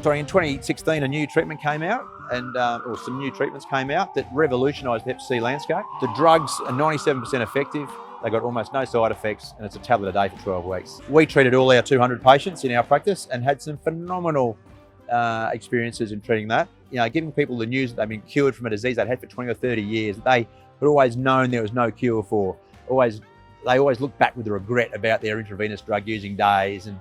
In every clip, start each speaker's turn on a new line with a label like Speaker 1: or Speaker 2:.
Speaker 1: Sorry, in 2016, a new treatment came out, or some new treatments came out that revolutionised the Hep C landscape. The drugs are 97% effective. They got almost no side effects, and it's a tablet a day for 12 weeks. We treated all our 200 patients in our practice and had some phenomenal experiences in treating that. You know, giving people the news that they've been cured from a disease they'd had for 20 or 30 years, that they had always known there was no cure for. They always look back with regret about their intravenous drug using days, and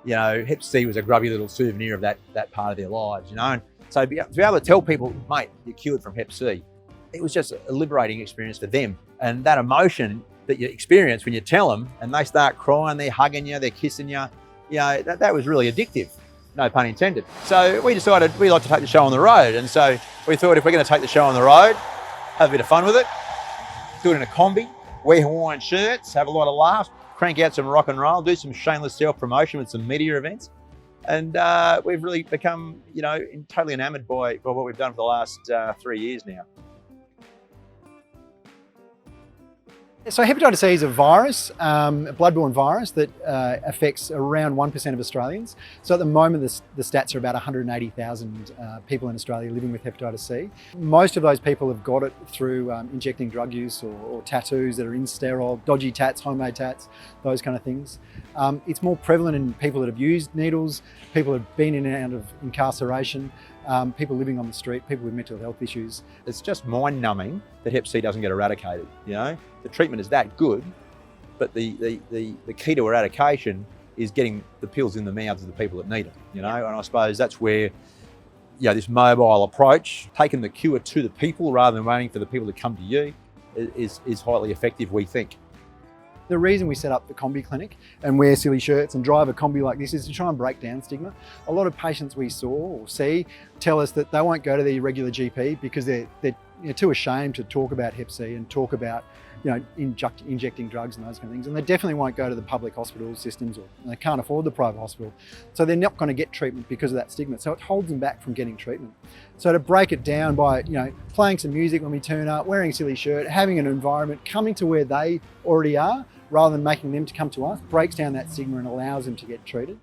Speaker 1: you know, Hep C was a grubby little souvenir of that part of their lives, you know. And so to be able to tell people, mate, you're cured from Hep C, it was just a liberating experience for them. And that emotion that you experience when you tell them and they start crying, they're hugging you, they're kissing you, you know, that was really addictive, no pun intended. So we decided we like to take the show on the road. And so we thought, if we're going to take the show on the road, have a bit of fun with it, do it in a Kombi, wear Hawaiian shirts, have a lot of laughs, crank out some rock and roll, do some shameless self-promotion with some media events. And we've really become, you know, totally enamored by what we've done for the last 3 years now.
Speaker 2: So hepatitis C is a virus, a bloodborne virus that affects around 1% of Australians. So at the moment, the stats are about 180,000 people in Australia living with hepatitis C. Most of those people have got it through injecting drug use or tattoos that are in sterile, dodgy tats, homemade tats, those kind of things. It's more prevalent in people that have used needles, people that have been in and out of incarceration, people living on the street, people with mental health issues.
Speaker 1: It's just mind-numbing that Hep C doesn't get eradicated, you know? The treatment is that good, but the key to eradication is getting the pills in the mouths of the people that need them, you know? And I suppose that's where, you know, this mobile approach, taking the cure to the people rather than waiting for the people to come to you, is highly effective, we think.
Speaker 2: The reason we set up the Kombi Clinic and wear silly shirts and drive a Kombi like this is to try and break down stigma. A lot of patients we saw or see tell us that they won't go to their regular GP because they're too ashamed to talk about Hep C and talk about, you know, injecting drugs and those kind of things. And they definitely won't go to the public hospital systems, or they can't afford the private hospital. So they're not going to get treatment because of that stigma. So it holds them back from getting treatment. So to break it down by, you know, playing some music when we turn up, wearing a silly shirt, having an environment, coming to where they already are, rather than making them to come to us, breaks down that stigma and allows them to get treated.